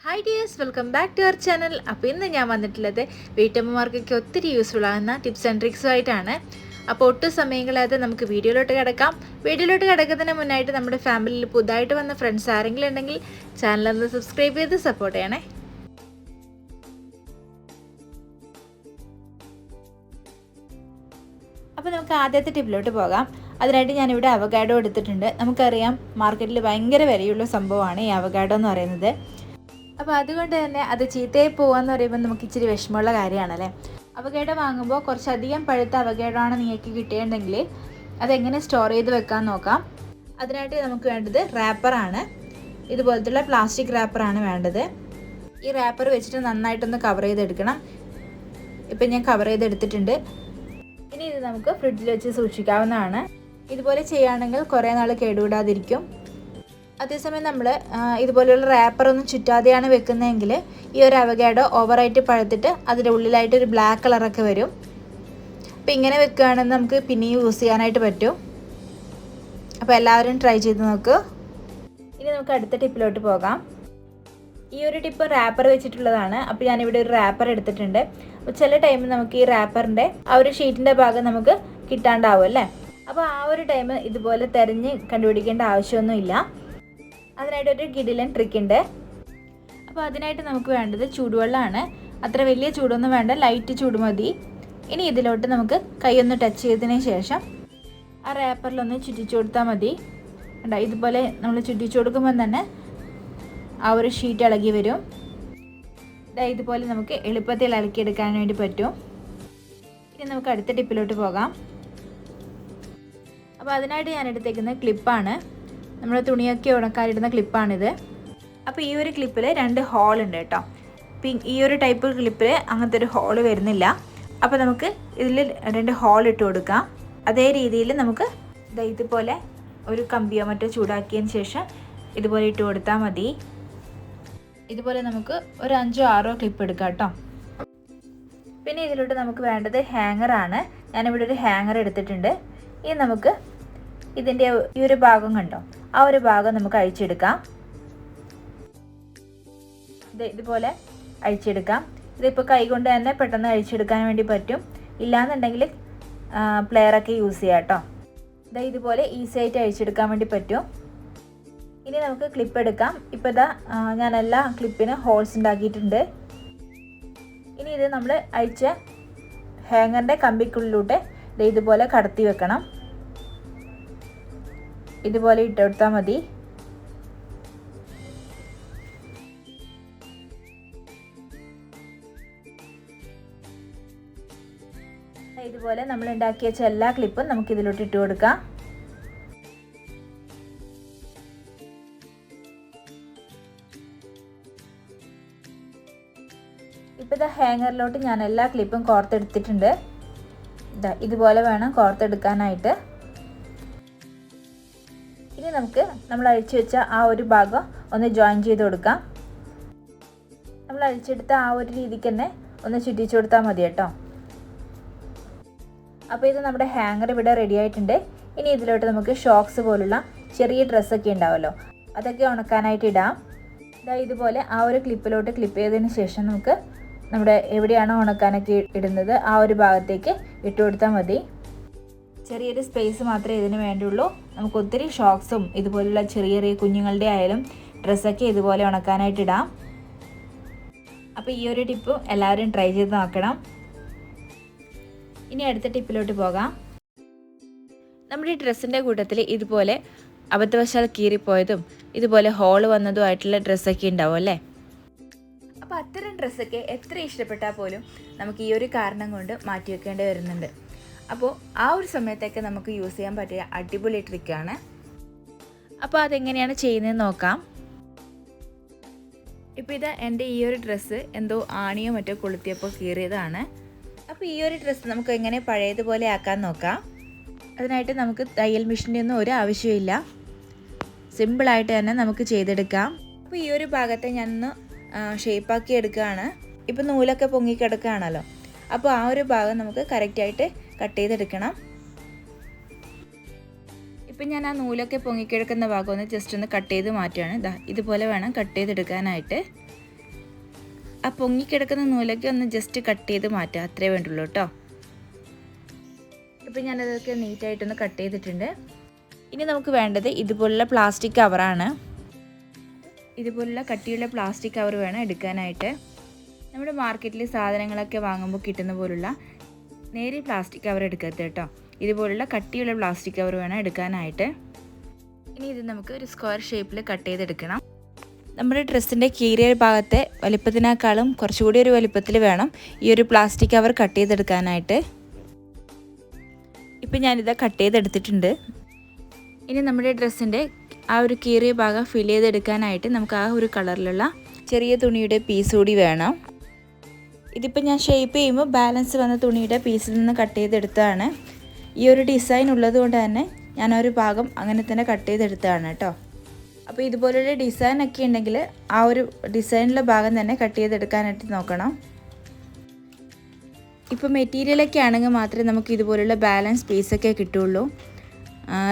Hi dears, welcome back to our channel. അപ്പോൾ ഇന്ന് ഞാൻ വന്നിട്ടുള്ളത് വീട്ടമ്മമാർക്കൊക്കെ ഒത്തിരി യൂസ്ഫുൾ ആകുന്ന ടിപ്സ് ആൻഡ് ട്രിക്സുമായിട്ടാണ്. അപ്പോൾ ഒട്ടും സമയങ്ങളായത് നമുക്ക് വീഡിയോയിലോട്ട് കിടക്കാം. വീഡിയോയിലോട്ട് കിടക്കുന്നതിന് മുന്നായിട്ട് നമ്മുടെ ഫാമിലിയിൽ പുതുതായിട്ട് വന്ന ഫ്രണ്ട്സ് ആരെങ്കിലും ഉണ്ടെങ്കിൽ ചാനലൊന്ന് സബ്സ്ക്രൈബ് ചെയ്ത് സപ്പോർട്ട് ചെയ്യണേ. അപ്പോൾ നമുക്ക് ആദ്യത്തെ ടിപ്പിലോട്ട് പോകാം. അതിനായിട്ട് ഞാനിവിടെ അവഗാഡോ എടുത്തിട്ടുണ്ട്. നമുക്കറിയാം മാർക്കറ്റിൽ ഭയങ്കര വിലയുള്ള സംഭവമാണ് ഈ അവഗാഡോ എന്ന് പറയുന്നത്. അപ്പോൾ അതുകൊണ്ട് തന്നെ അത് ചീത്തയായി പോകാമെന്ന് പറയുമ്പോൾ നമുക്ക് ഇച്ചിരി വിഷമമുള്ള കാര്യമാണല്ലേ. അവഗാഡോ വാങ്ങുമ്പോൾ കുറച്ചധികം പഴുത്ത അവഗാഡോ ആണ് നിങ്ങൾക്ക് കിട്ടിയിട്ടുണ്ടെങ്കിൽ അതെങ്ങനെ സ്റ്റോർ ചെയ്ത് വെക്കാൻ നോക്കാം. അതിനായിട്ട് നമുക്ക് വേണ്ടത് റാപ്പറാണ്. ഇതുപോലത്തുള്ള പ്ലാസ്റ്റിക് റാപ്പറാണ് വേണ്ടത്. ഈ റാപ്പർ വെച്ചിട്ട് നന്നായിട്ടൊന്ന് കവർ ചെയ്തെടുക്കണം. ഇപ്പം ഞാൻ കവർ ചെയ്തെടുത്തിട്ടുണ്ട്. ഇനി ഇത് നമുക്ക് ഫ്രിഡ്ജിൽ വെച്ച് സൂക്ഷിക്കാവുന്നതാണ്. ഇതുപോലെ ചെയ്യുകയാണെങ്കിൽ കുറേ നാൾ കേടുകൂടാതിരിക്കും. അതേസമയം നമ്മൾ ഇതുപോലെയുള്ള റാപ്പറൊന്നും ചുറ്റാതെയാണ് വെക്കുന്നതെങ്കിൽ ഈ ഒരു അവഗാഡോ ഓവറായിട്ട് പഴുത്തിട്ട് അതിൻ്റെ ഉള്ളിലായിട്ടൊരു ബ്ലാക്ക് കളറൊക്കെ വരും. അപ്പോൾ ഇങ്ങനെ വെക്കുകയാണെങ്കിൽ നമുക്ക് പിന്നെയും യൂസ് ചെയ്യാനായിട്ട് പറ്റും. അപ്പോൾ എല്ലാവരും ട്രൈ ചെയ്ത് നോക്കൂ. ഇനി നമുക്ക് അടുത്ത ടിപ്പിലോട്ട് പോകാം. ഈ ഒരു ടിപ്പ് റാപ്പർ വെച്ചിട്ടുള്ളതാണ്. അപ്പോൾ ഞാനിവിടെ ഒരു റാപ്പർ എടുത്തിട്ടുണ്ട്. അപ്പോൾ ചില ടൈമിൽ നമുക്ക് ഈ റാപ്പറിൻ്റെ ആ ഒരു ഷീറ്റിൻ്റെ ഭാഗം നമുക്ക് കിട്ടാണ്ടാവും അല്ലേ. അപ്പോൾ ആ ഒരു ടൈം ഇതുപോലെ തിരഞ്ഞ് കണ്ടുപിടിക്കേണ്ട ആവശ്യമൊന്നുമില്ല. അതിനായിട്ടൊരു കിടിലൻ ട്രിക്ക് ഉണ്ട്. അപ്പോൾ അതിനായിട്ട് നമുക്ക് വേണ്ടത് ചൂടുവെള്ളമാണ്. അത്ര വലിയ ചൂടൊന്നും വേണ്ട, ലൈറ്റ് ചൂട് മതി. ഇനി ഇതിലോട്ട് നമുക്ക് കൈയൊന്ന് ടച്ച് ചെയ്തതിന് ശേഷം ആ റാപ്പറിലൊന്ന് ചുറ്റിച്ചു കൊടുത്താൽ മതി. ഇതുപോലെ നമ്മൾ ചുറ്റിച്ചു കൊടുക്കുമ്പോൾ തന്നെ ആ ഒരു ഷീറ്റ് ഇളകി വരും. ഇതുപോലെ നമുക്ക് എളുപ്പത്തിൽ ഇളക്കിയെടുക്കാൻ വേണ്ടി പറ്റും. ഇനി നമുക്ക് അടുത്ത ടിപ്പിലോട്ട് പോകാം. അപ്പോൾ അതിനായിട്ട് ഞാൻ എടുത്തേക്കുന്നത് ക്ലിപ്പാണ്. നമ്മുടെ തുണിയൊക്കെ ഉണക്കാനിടുന്ന ക്ലിപ്പാണിത്. അപ്പോൾ ഈ ഒരു ക്ലിപ്പിൽ 2 ഹോളുണ്ട് കേട്ടോ. ഈ ഒരു ടൈപ്പ് ക്ലിപ്പിൽ അങ്ങനത്തെ ഒരു ഹോള് വരുന്നില്ല. അപ്പോൾ നമുക്ക് ഇതിൽ 2 ഹോൾ ഇട്ട് കൊടുക്കാം. അതേ രീതിയിൽ നമുക്ക് ഇതുപോലെ ഒരു കമ്പിയോ മറ്റോ ചൂടാക്കിയതിന് ശേഷം ഇതുപോലെ ഇട്ട് കൊടുത്താൽ മതി. ഇതുപോലെ നമുക്ക് ഒരു 5-6 ക്ലിപ്പ് എടുക്കാം കേട്ടോ. പിന്നെ ഇതിലോട്ട് നമുക്ക് വേണ്ടത് ഹാങ്ങറാണ്. ഞാനിവിടെ ഒരു ഹാങ്ങർ എടുത്തിട്ടുണ്ട്. ഇനി നമുക്ക് ഇതിൻ്റെ ഈ ഒരു ഭാഗം കണ്ടോ, ആ ഒരു ഭാഗം നമുക്ക് അഴിച്ചെടുക്കാം. ഇതുപോലെ അഴിച്ചെടുക്കാം. ഇതിപ്പോൾ കൈകൊണ്ട് തന്നെ പെട്ടെന്ന് അഴിച്ചെടുക്കാൻ വേണ്ടി പറ്റും. ഇല്ലാന്നുണ്ടെങ്കിൽ പ്ലെയറൊക്കെ യൂസ് ചെയ്യാം കേട്ടോ. ഇതുപോലെ ഈസി ആയിട്ട് അഴിച്ചെടുക്കാൻ വേണ്ടി പറ്റും. ഇനി നമുക്ക് ക്ലിപ്പ് എടുക്കാം. ഇപ്പോൾ ഞാൻ എല്ലാ ക്ലിപ്പിനും ഹോൾസ് ഉണ്ടാക്കിയിട്ടുണ്ട്. ഇനി ഇത് നമ്മൾ അഴിച്ച ഹാങ്ങറിൻ്റെ കമ്പിക്കുള്ളിലൂടെ ഇതുപോലെ കടത്തി വെക്കണം. ഇതുപോലെ ഇട്ടെടുത്താൽ മതി. ഇതുപോലെ നമ്മൾ ഉണ്ടാക്കി വെച്ച എല്ലാ ക്ലിപ്പും നമുക്ക് ഇതിലോട്ട് ഇട്ട് കൊടുക്കാം. ഇപ്പോൾ ഹാങ്ങറിലോട്ട് ഞാൻ എല്ലാ ക്ലിപ്പും കോർത്തെടുത്തിട്ടുണ്ട്. ഇതുപോലെ വേണം കോർത്തെടുക്കാനായിട്ട്. ഇനി നമുക്ക് നമ്മൾ അഴിച്ചു വെച്ച ആ ഒരു ഭാഗം ഒന്ന് ജോയിൻ ചെയ്ത് കൊടുക്കാം. നമ്മൾ അഴിച്ചെടുത്ത ആ ഒരു രീതിക്ക് തന്നെ ഒന്ന് ചുറ്റിച്ചു കൊടുത്താൽ മതി കേട്ടോ. അപ്പോൾ ഇത് നമ്മുടെ ഹാങ്ങർ ഇവിടെ റെഡി ആയിട്ടുണ്ട്. ഇനി ഇതിലോട്ട് നമുക്ക് ഷോക്സ് പോലുള്ള ചെറിയ ഡ്രസ്സൊക്കെ ഉണ്ടാവുമല്ലോ, അതൊക്കെ ഉണക്കാനായിട്ട് ഇടാം. ഇതുപോലെ ആ ഒരു ക്ലിപ്പിലോട്ട് ക്ലിപ്പ് ചെയ്തതിന് ശേഷം നമുക്ക് നമ്മുടെ എവിടെയാണോ ഉണക്കാനൊക്കെ ഇടുന്നത് ആ ഒരു ഭാഗത്തേക്ക് ഇട്ട് കൊടുത്താൽ മതി. ചെറിയൊരു സ്പേസ് മാത്രമേ ഇതിന് വേണ്ടിയുള്ളൂ. നമുക്ക് ഒത്തിരി ഷോക്സും ഇതുപോലുള്ള ചെറിയ ചെറിയ കുഞ്ഞുങ്ങളുടെ ആയാലും ഡ്രസ്സൊക്കെ ഇതുപോലെ ഉണക്കാനായിട്ട് ഇടാം. അപ്പോൾ ഈ ഒരു ടിപ്പ് എല്ലാവരും ട്രൈ ചെയ്ത് നോക്കണം. ഇനി അടുത്ത ടിപ്പിലോട്ട് പോകാം. നമ്മുടെ ഈ ഡ്രസ്സിൻ്റെ കൂട്ടത്തിൽ ഇതുപോലെ അബദ്ധവശാൽ കീറിപ്പോയതും ഇതുപോലെ ഹോള് വന്നതുമായിട്ടുള്ള ഡ്രസ്സൊക്കെ ഉണ്ടാവും അല്ലേ. അപ്പോൾ അത്തരം ഡ്രസ്സൊക്കെ എത്ര ഇഷ്ടപ്പെട്ടാൽ പോലും നമുക്ക് ഈ ഒരു കാരണം കൊണ്ട് മാറ്റി വെക്കേണ്ടി വരുന്നുണ്ട്. അപ്പോൾ ആ ഒരു സമയത്തൊക്കെ നമുക്ക് യൂസ് ചെയ്യാൻ പറ്റിയ അടിപൊളി ട്രിക്കാണ്. അപ്പോൾ അതെങ്ങനെയാണ് ചെയ്യുന്നതെന്ന് നോക്കാം. ഇപ്പോൾ എൻ്റെ ഈ ഒരു ഡ്രസ്സ് എന്തോ ആണിയോ മറ്റോ കൊളുത്തിയപ്പോൾ കീറിയതാണ്. അപ്പോൾ ഈ ഒരു ഡ്രസ്സ് നമുക്ക് എങ്ങനെ പഴയതുപോലെ ആക്കാൻ നോക്കാം. അതിനായിട്ട് നമുക്ക് തയ്യൽ മെഷീൻ്റെ ഒന്നും ഒരു ആവശ്യമില്ല. സിമ്പിളായിട്ട് തന്നെ നമുക്ക് ചെയ്തെടുക്കാം. അപ്പോൾ ഈ ഒരു ഭാഗത്തെ ഞാനൊന്ന് ഷേപ്പാക്കി എടുക്കുകയാണ്. ഇപ്പോൾ നൂലൊക്കെ പൊങ്ങിക്കിടക്കുകയാണല്ലോ. അപ്പോൾ ആ ഒരു ഭാഗം നമുക്ക് കറക്റ്റായിട്ട് കട്ട് ചെയ്തെടുക്കണം. ഇപ്പം ഞാൻ ആ നൂലൊക്കെ പൊങ്ങിക്കിടക്കുന്ന ഭാഗം ഒന്ന് ജസ്റ്റ് ഒന്ന് കട്ട് ചെയ്ത് മാറ്റുകയാണ്. ഇതുപോലെ വേണം കട്ട് ചെയ്തെടുക്കാനായിട്ട്. ആ പൊങ്ങിക്കിടക്കുന്ന നൂലൊക്കെ ഒന്ന് ജസ്റ്റ് കട്ട് ചെയ്ത് മാറ്റുക, അത്രേ വേണ്ടുള്ളൂ കേട്ടോ. ഇപ്പം ഞാനതൊക്കെ നീറ്റായിട്ടൊന്ന് കട്ട് ചെയ്തിട്ടുണ്ട്. ഇനി നമുക്ക് വേണ്ടത് ഇതുപോലുള്ള പ്ലാസ്റ്റിക് കവറാണ്. ഇതുപോലുള്ള കട്ടിയുള്ള പ്ലാസ്റ്റിക് കവർ വേണം എടുക്കാനായിട്ട്. നമ്മുടെ മാർക്കറ്റിൽ സാധനങ്ങളൊക്കെ വാങ്ങുമ്പോൾ കിട്ടുന്ന പോലുള്ള നേരിയ പ്ലാസ്റ്റിക് കവർ എടുക്കരുത് കേട്ടോ. ഇതുപോലുള്ള കട്ടിയുള്ള പ്ലാസ്റ്റിക് കവർ വേണം എടുക്കാനായിട്ട്. ഇനി ഇത് നമുക്ക് ഒരു സ്ക്വയർ ഷേപ്പിൽ കട്ട് ചെയ്തെടുക്കണം. നമ്മുടെ ഡ്രസ്സിൻ്റെ കീറിയ ഭാഗത്തെ വലിപ്പത്തിനേക്കാളും കുറച്ചുകൂടി ഒരു വലിപ്പത്തിൽ വേണം ഈ ഒരു പ്ലാസ്റ്റിക് കവർ കട്ട് ചെയ്തെടുക്കാനായിട്ട്. ഇപ്പം ഞാനിത് കട്ട് ചെയ്തെടുത്തിട്ടുണ്ട്. ഇനി നമ്മുടെ ഡ്രസ്സിൻ്റെ ആ ഒരു കീറിയ ഭാഗം ഫിൽ ചെയ്തെടുക്കാനായിട്ട് നമുക്ക് ആ ഒരു കളറിലുള്ള ചെറിയ തുണിയുടെ പീസ് കൂടി വേണം. ഇതിപ്പോൾ ഞാൻ ഷേപ്പ് ചെയ്യുമ്പോൾ ബാലൻസ് വന്ന തുണിയുടെ പീസിൽ നിന്ന് കട്ട് ചെയ്തെടുത്തതാണ്. ഈ ഒരു ഡിസൈൻ ഉള്ളത് കൊണ്ട് തന്നെ ഞാനൊരു ഭാഗം അങ്ങനെ തന്നെ കട്ട് ചെയ്തെടുത്തതാണ് കേട്ടോ. അപ്പോൾ ഇതുപോലുള്ള ഡിസൈനൊക്കെ ഉണ്ടെങ്കിൽ ആ ഒരു ഡിസൈനിലെ ഭാഗം തന്നെ കട്ട് ചെയ്തെടുക്കാനായിട്ട് നോക്കണം. ഇപ്പോൾ മെറ്റീരിയലൊക്കെ ആണെങ്കിൽ മാത്രമേ നമുക്ക് ഇതുപോലുള്ള ബാലൻസ് പീസൊക്കെ കിട്ടുള്ളൂ.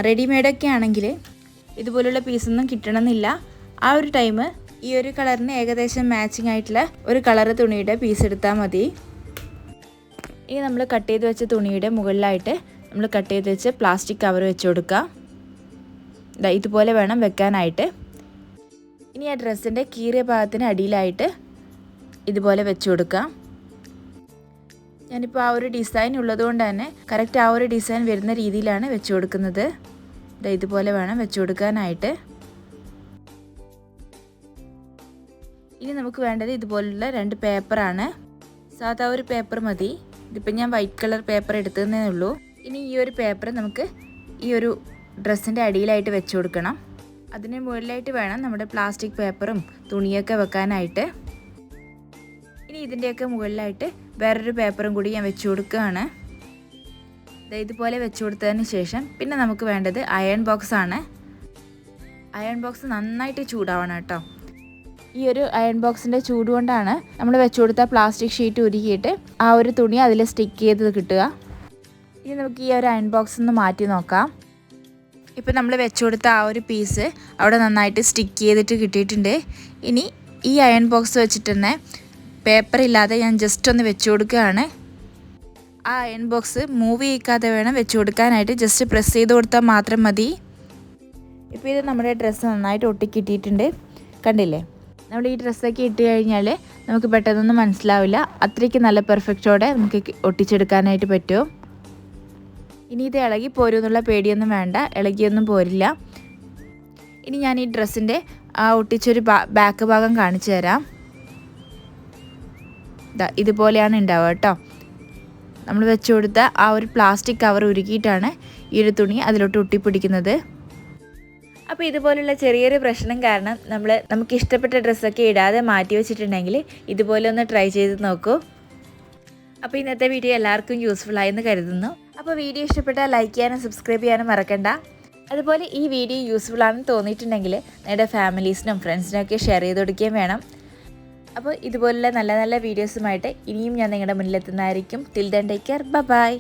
റെഡിമെയ്ഡൊക്കെ ആണെങ്കിൽ ഇതുപോലുള്ള പീസൊന്നും കിട്ടണമെന്നില്ല. ആ ഒരു ടൈം ഈ ഒരു കളറിന് ഏകദേശം മാച്ചിങ് ആയിട്ടുള്ള ഒരു കളറ് തുണിയുടെ പീസ് എടുത്താൽ മതി. ഇനി നമ്മൾ കട്ട് ചെയ്ത് വെച്ച തുണിയുടെ മുകളിലായിട്ട് നമ്മൾ കട്ട് ചെയ്ത് വെച്ച് പ്ലാസ്റ്റിക് കവർ വെച്ച് കൊടുക്കുക. ഇതുപോലെ വേണം വെക്കാനായിട്ട്. ഇനി ആ ഡ്രസ്സിൻ്റെ കീറിയ ഭാഗത്തിന് അടിയിലായിട്ട് ഇതുപോലെ വെച്ച് കൊടുക്കുക. ഞാനിപ്പോൾ ആ ഒരു ഡിസൈൻ ഉള്ളതുകൊണ്ട് തന്നെ കറക്റ്റ് ആ ഒരു ഡിസൈൻ വരുന്ന രീതിയിലാണ് വെച്ച് കൊടുക്കുന്നത്. ഇതുപോലെ വേണം വെച്ച് കൊടുക്കാനായിട്ട്. ഇനി നമുക്ക് വേണ്ടത് ഇതുപോലുള്ള 2 പേപ്പറാണ്. സാധാ ഒരു പേപ്പർ മതി. ഇതിപ്പോൾ ഞാൻ വൈറ്റ് കളർ പേപ്പർ എടുത്തതേ ഉള്ളൂ. ഇനി ഈ ഒരു പേപ്പർ നമുക്ക് ഈ ഒരു ഡ്രസ്സിൻ്റെ അടിയിലായിട്ട് വെച്ച് കൊടുക്കണം. അതിന് മുകളിലായിട്ട് വേണം നമ്മുടെ പ്ലാസ്റ്റിക് പേപ്പറും തുണിയൊക്കെ വെക്കാനായിട്ട്. ഇനി ഇതിൻ്റെയൊക്കെ മുകളിലായിട്ട് വേറൊരു പേപ്പറും കൂടി ഞാൻ വെച്ച് കൊടുക്കുകയാണ്. ഇതുപോലെ വെച്ച് കൊടുത്തതിന് ശേഷം പിന്നെ നമുക്ക് വേണ്ടത് അയൺ ബോക്സ് ആണ്. അയൺ ബോക്സ് നന്നായിട്ട് ചൂടാവണം കേട്ടോ. ഈ ഒരു അയൺ ബോക്സിൻ്റെ ചൂട് കൊണ്ടാണ് നമ്മൾ വെച്ച് കൊടുത്ത പ്ലാസ്റ്റിക് ഷീറ്റ് ഉരുക്കിയിട്ട് ആ ഒരു തുണി അതിൽ സ്റ്റിക്ക് ചെയ്ത് കിട്ടുക. ഇനി നമുക്ക് ഈ ഒരു അയൺ ബോക്സ് ഒന്ന് മാറ്റി നോക്കാം. ഇപ്പോൾ നമ്മൾ വെച്ച് കൊടുത്ത ആ ഒരു പീസ് അവിടെ നന്നായിട്ട് സ്റ്റിക്ക് ചെയ്തിട്ട് കിട്ടിയിട്ടുണ്ട്. ഇനി ഈ അയൺ ബോക്സ് വെച്ചിട്ട് തന്നെ പേപ്പർ ഇല്ലാതെ ഞാൻ ജസ്റ്റ് ഒന്ന് വെച്ച് കൊടുക്കുകയാണ്. ആ അയൺ ബോക്സ് മൂവ് ചെയ്യിക്കാതെ വേണം വെച്ച് കൊടുക്കാനായിട്ട്. ജസ്റ്റ് പ്രസ് ചെയ്ത് കൊടുത്താൽ മാത്രം മതി. ഇപ്പോൾ ഇത് നമ്മുടെ ഡ്രസ്സ് നന്നായിട്ട് ഒട്ടിക്കിട്ടിയിട്ടുണ്ട്, കണ്ടില്ലേ? നമ്മൾ ഈ ഡ്രസ്സൊക്കെ ഇട്ട് കഴിഞ്ഞാൽ നമുക്ക് പെട്ടെന്നൊന്നും മനസ്സിലാവില്ല. അത്രയ്ക്ക് നല്ല പെർഫെക്റ്റോടെ നമുക്ക് ഒട്ടിച്ചെടുക്കാനായിട്ട് പറ്റും. ഇനി ഇത് ഇളകി പോരുമെന്നുള്ള പേടിയൊന്നും വേണ്ട, ഇളകിയൊന്നും പോരില്ല. ഇനി ഞാൻ ഈ ഡ്രസ്സിൻ്റെ ആ ഒട്ടിച്ചൊരു ബാക്ക് ഭാഗം കാണിച്ചു തരാം. ഇതുപോലെയാണ് ഉണ്ടാവുക കേട്ടോ. നമ്മൾ വെച്ച് കൊടുത്ത ആ ഒരു പ്ലാസ്റ്റിക് കവർ ഉരുക്കിയിട്ടാണ് ഈ ഒരു തുണി അതിലോട്ട് ഒട്ടിപ്പിടിക്കുന്നത്. അപ്പോൾ ഇതുപോലുള്ള ചെറിയൊരു പ്രശ്നം കാരണം നമുക്ക് ഇഷ്ടപ്പെട്ട ഡ്രസ്സൊക്കെ ഇടാതെ മാറ്റി വെച്ചിട്ടുണ്ടെങ്കിൽ ഇതുപോലെ ഒന്ന് ട്രൈ ചെയ്ത് നോക്കൂ. അപ്പോൾ ഇന്നത്തെ വീഡിയോ എല്ലാവർക്കും യൂസ്ഫുൾ ആയെന്ന് കരുതുന്നു. അപ്പോൾ വീഡിയോ ഇഷ്ടപ്പെട്ടാൽ ലൈക്ക് ചെയ്യാനും സബ്സ്ക്രൈബ് ചെയ്യാനും മറക്കണ്ട. അതുപോലെ ഈ വീഡിയോ യൂസ്ഫുൾ ആണെന്ന് തോന്നിയിട്ടുണ്ടെങ്കിൽ നിങ്ങളുടെ ഫാമിലീസിനും ഫ്രണ്ട്സിനൊക്കെ ഷെയർ ചെയ്ത് കൊടുക്കുകയും വേണം. അപ്പോൾ ഇതുപോലുള്ള നല്ല നല്ല വീഡിയോസുമായിട്ട് ഇനിയും ഞാൻ നിങ്ങളുടെ മുന്നിലെത്തുന്നതായിരിക്കും. Till then take care, by.